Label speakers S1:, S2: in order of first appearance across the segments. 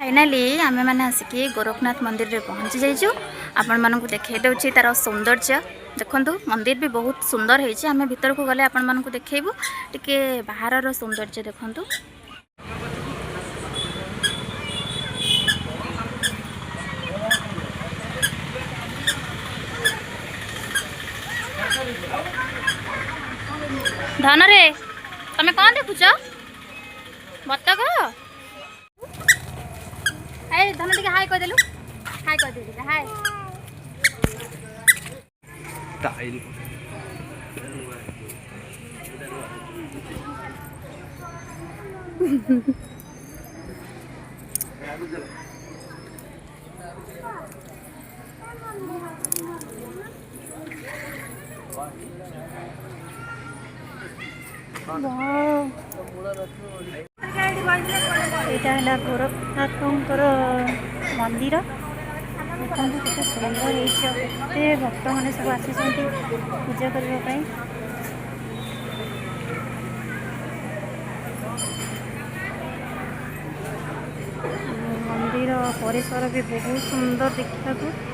S1: Finally आमे मैंने आसिकी गोरखनाथ मंदिर रे पहुँची जाइछु। आपण मानक देखे दउछि तार सौंदर्य देखंतु। मंदिर भी बहुत सुंदर है। आमे भीतर को गले आपण मानक देखेबू टिके बाहर रो सौंदर्य देखंतु। धन रे तमे कौन देखुछ? बतक हाय धन टिके हाय कह देलु। हाय कह दे टिके हाय।
S2: टाइल
S1: यहाँ है गोरखनाथ मंदिर। देखते केते सुंदर होते भक्त मैंने सब आसी पूजा करने। मंदिर परिसर भी बहुत सुंदर देखा देखते।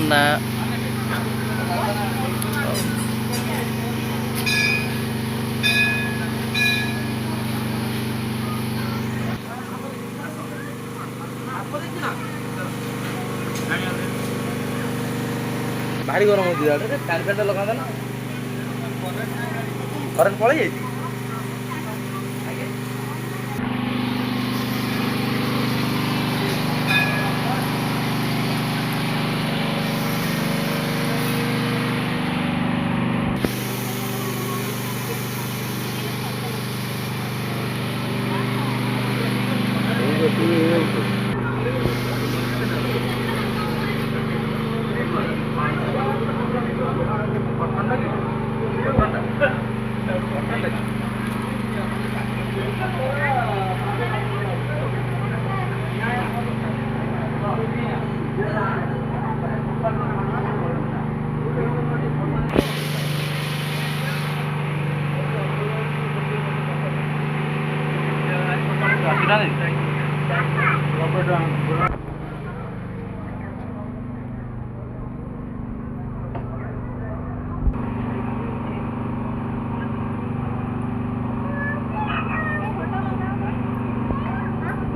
S2: ना भारी गरम होती है फैन फैन लगा ना करंट पड़े जाए।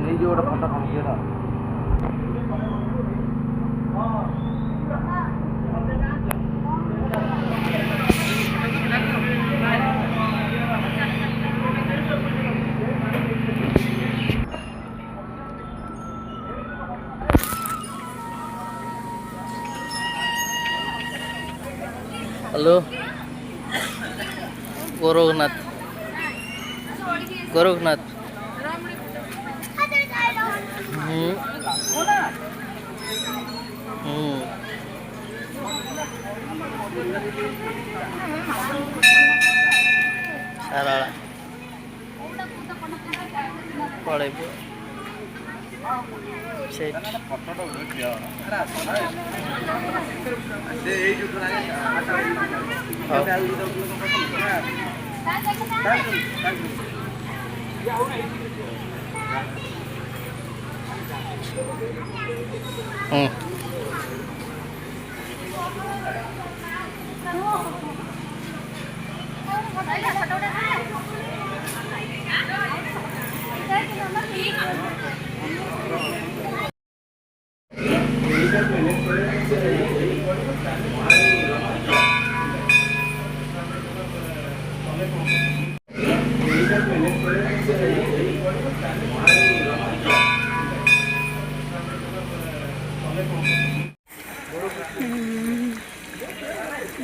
S2: ନେଇଯିବ ଗୋଟେ ଫଟୋ କମିଯିବ। हेलो गोरखनाथ गोरखनाथ साराला पड़े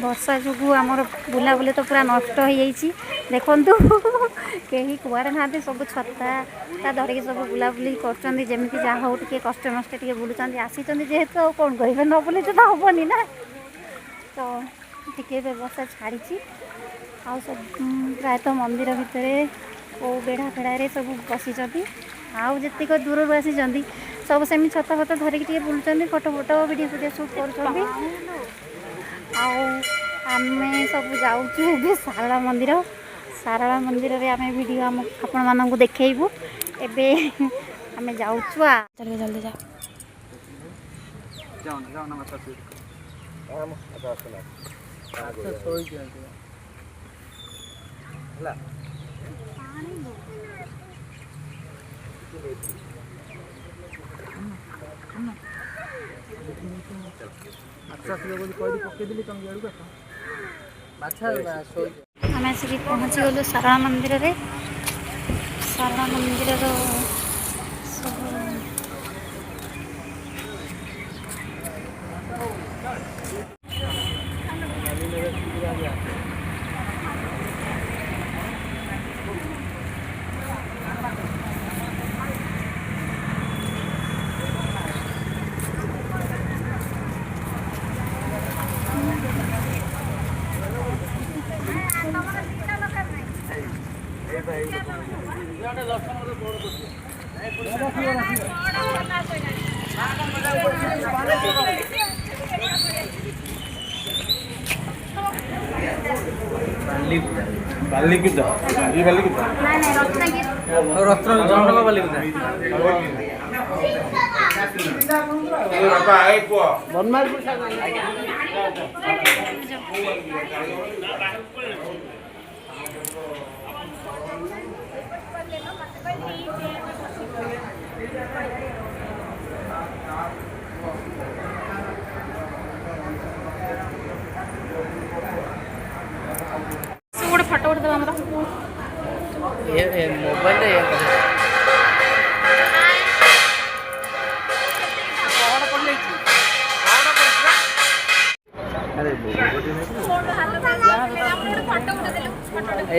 S1: वर्षा जो आमर बुलाबुली तो पूरा नष्ट हो जाइए देखु कहीं कुआड़े ना सब छता धरिकी सब बुलाबुली करमी जहाँ हो कष्ट मष्ट टे बुलूँ आसी जेहेतु कौन कहे न बुले तो हेनी ना तो टे व्यवस्था छाड़ी आ सब प्रायतः मंदिर भितर ओ बेढ़ा फेड़ा सब बसी आउ जीक दूर आसी सब सेमी छता फता धरिकी बुलूँ photo photo video video shoot कर आमे सब जाऊँ सारला मंदिर रे आमे वीडियो आपण मानक देखैबू एबे आमे जाऊँ जल्दी जल्दी जा आम आसिक पहुँची गलु सारला मंदिर रे सारला मंदिर
S2: बालिकुदा ये बालिकुदा
S1: नहीं नहीं रत्नगिरी
S2: और रत्न जंगल बालिकुदा ए बाबा आए पो बनमालपुर
S1: फोटो उठ दो हमरा
S2: ये मोबाइल रे ये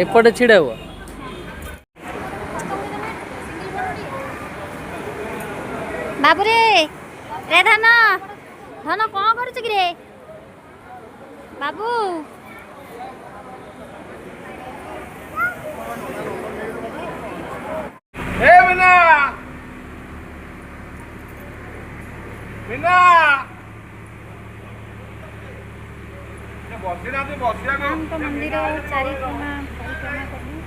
S2: एपटे छिड़ा हुआ
S1: बाबू रे रे धन धन कौन करुच कि रे बाबू
S2: ए मीना मीना
S1: रामको मंदिर चारिकोमा परिक्रमा करनी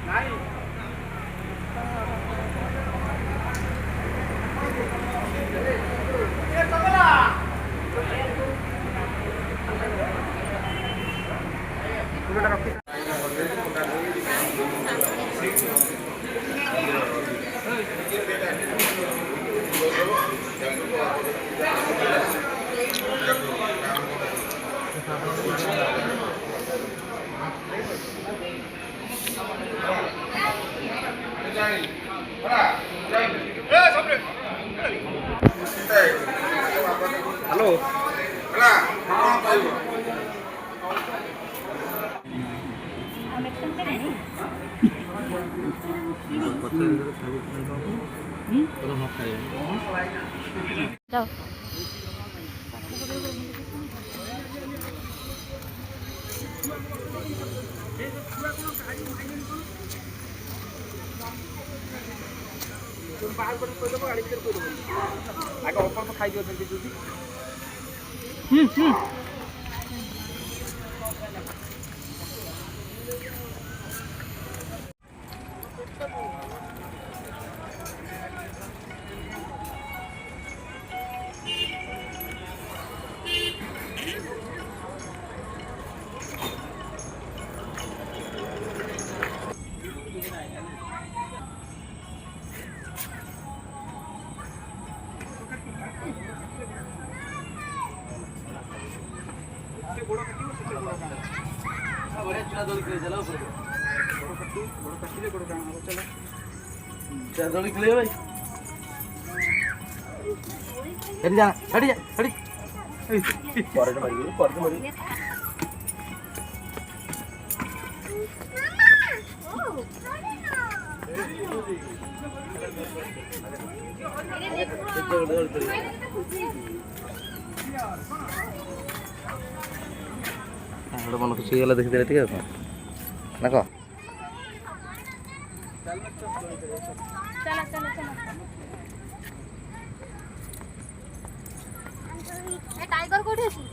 S2: हेलो
S1: जाओ
S2: आगे ऊपर खाई दियो जल्दी दौड़ी खेले भाई हटी जा हटी जा हटी पर मरी गोटे मन खुशी गला देखी देले ठीक ना कह
S1: चला चला चला ए टाइगर कोठी अछि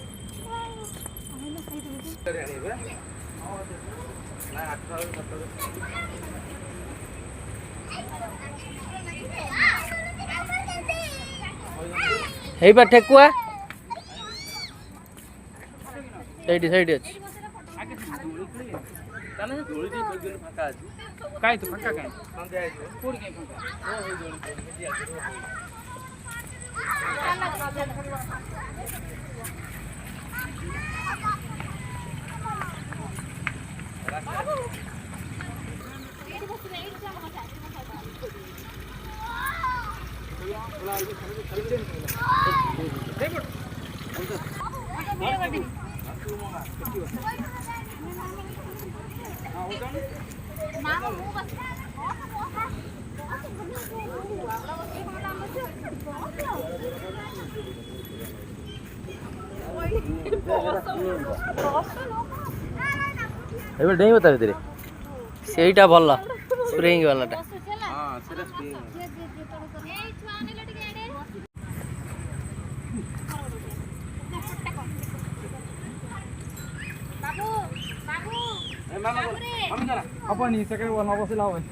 S2: हेई बा ठेकुआ साइड साइड अछि चल जोड़ी दे कोई दिन फाका अछि काई तो फाका काई संदे आइ कोड काई फाका ओ जोड़ी दे एबे नहीं बता तेरे सेहीटा भल्ला स्प्रिंग वालाटा हां सेटा स्प्रिंग ए छुआ नेला टिके आडे बाबू बाबू ए मामा हम जरा अपनी सेकंड वन बसिला होय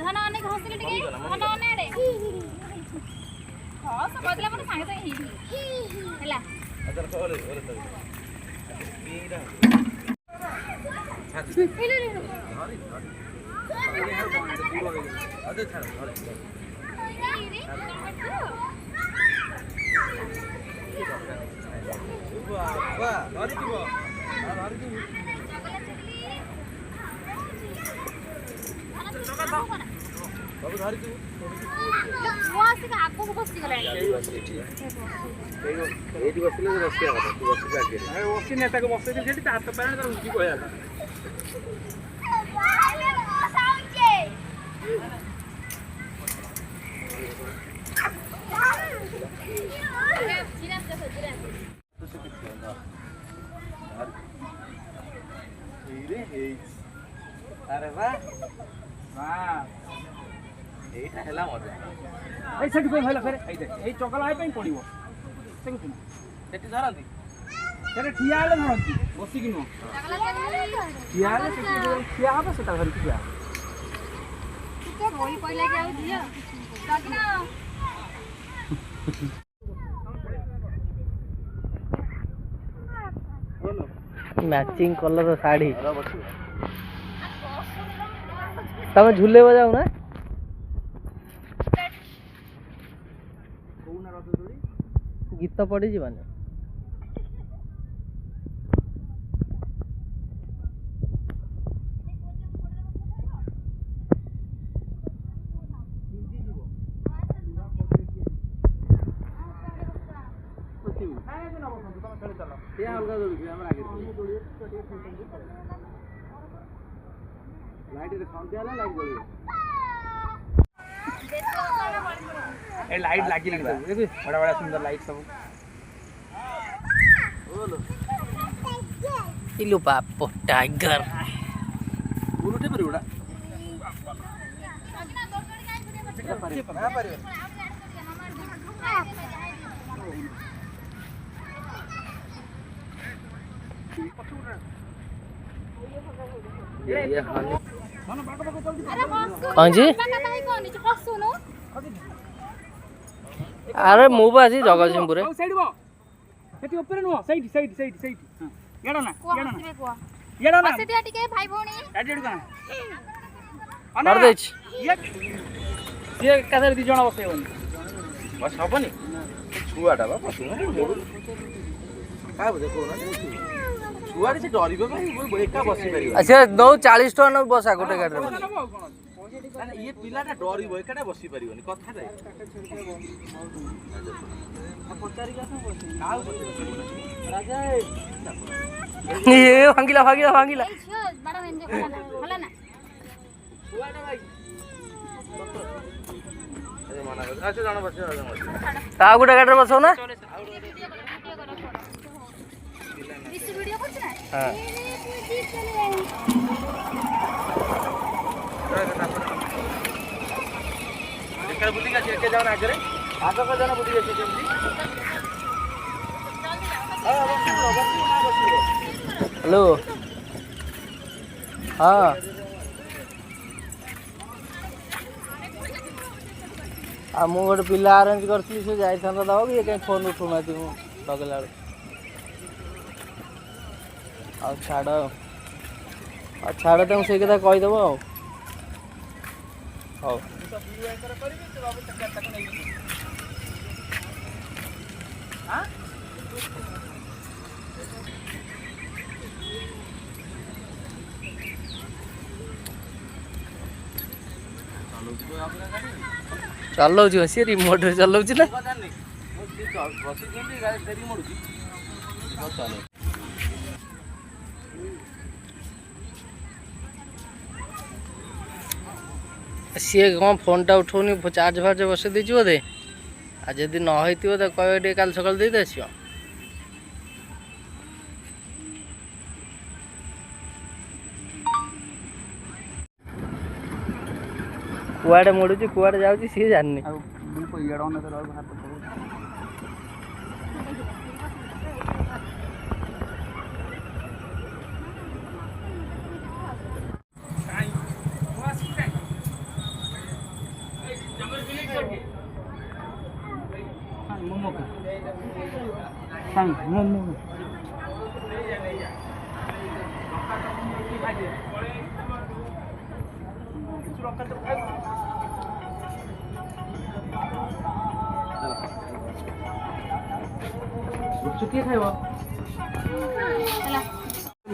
S1: धन अनेक हसिले टिके धन अने आडे हां सब बदला मन सांगे तो ही हैला
S2: अदर तो ओले ओले तो स्प्रिंगटा छाती
S1: ले ले
S2: अदर छाड़ वाह धरि दिबो धरि दिबो बाबू धरि दिबो
S1: वासी का आगो बसि गला
S2: एडी बसले बसिया କଥା तू बसि आगे ए बसि नेता को बसै दे सेठी हाथ पैर तर उठी कहया अरे वाह वाह एटा हला मजा
S3: এই সেটি কই হইলা ফেরে এই দেখ এই চকলা আই পাই পড়িব দেখুন
S2: सेठी धरंती
S3: সেটা ঠিয়া হলে ধরନ୍ତି বসি কি নো ঠিয়া হলে সেটি ঠিয়া হবে সেটা ধরি ঠিয়া
S1: ଟିକେ ବହି ପଇଲା କି ଆଉ ଝିଅ ଡକିନା
S2: मैचिंग कलर साड़ी तमे झूले बजाऊ ना गीत पड़ी जीवानी
S3: ए लाइट लागी लगी देखी बड़ा बड़ा सुंदर लाइट सब
S2: इलु बाप टाइगर
S3: उठे पर उड़ा
S2: कौन जी अरे मु बाजी जगतसिंहपुर
S3: साइड बो सेटी ऊपर नो साइड साइड साइड साइड येडा ना येडा ना
S1: बसे दिया टिके भाई भौणी
S3: साइड का
S2: कर दे
S3: ये कथर दी जणा बसे बनी
S2: बस हबनी छुआटा बा पसु का बुझे को ना छुआटे से डरिबे भाई एका बसी परिबा अच्छा 40 टन बसा गोटे गाड़ी रे ये पिलाटा डरिबो एकाटा बसी परिबनी कथा रे पचारी का राजा ये भांगिला भांगिला भांगिला
S1: ଝିଅ ବଡ଼ ଏଞ୍ଜୟ ଭଲ ନା
S2: छुआटा भाई अरे मना कर अच्छा जानो बस ता गोटे गाड़ी रे बसो ना
S1: वीडियो करछ ना
S2: हां एकर बुद्धि का के जाना आगे रे आगे का जाना बुद्धि के केमती हेलो हाँ आ मु गोटे पिला अरेंज करथि से जाई थान दबो कि कहीं फोन उठुना ती मु लगला आ छाड़ तुम से कथा कहि देबो हां चलाऊ सी रिमोट चलाऊ ना सी कौन फोन टा उठौनी चार्ज फार्ज बसई देची बोधे आ जदि न होइतिबो त कहे टे काल सकाल दे आसियो कुआडे मोड़ुची कुआडे जाउची सी जाननी
S3: आ बिल्कुल येडा ना तो हाथ तो
S2: चुकी खाइबो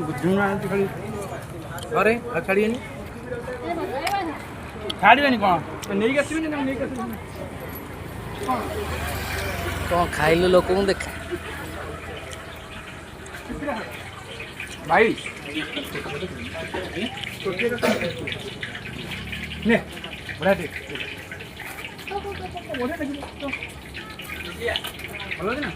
S3: बुझुना खाली अरे आ छाड़िएनी छाड़िएनी कौन नहीं आसबे ना नहीं आसबे
S2: कौन खाइलो लोक को देख
S3: भाई ने बड़ा दे बोले ना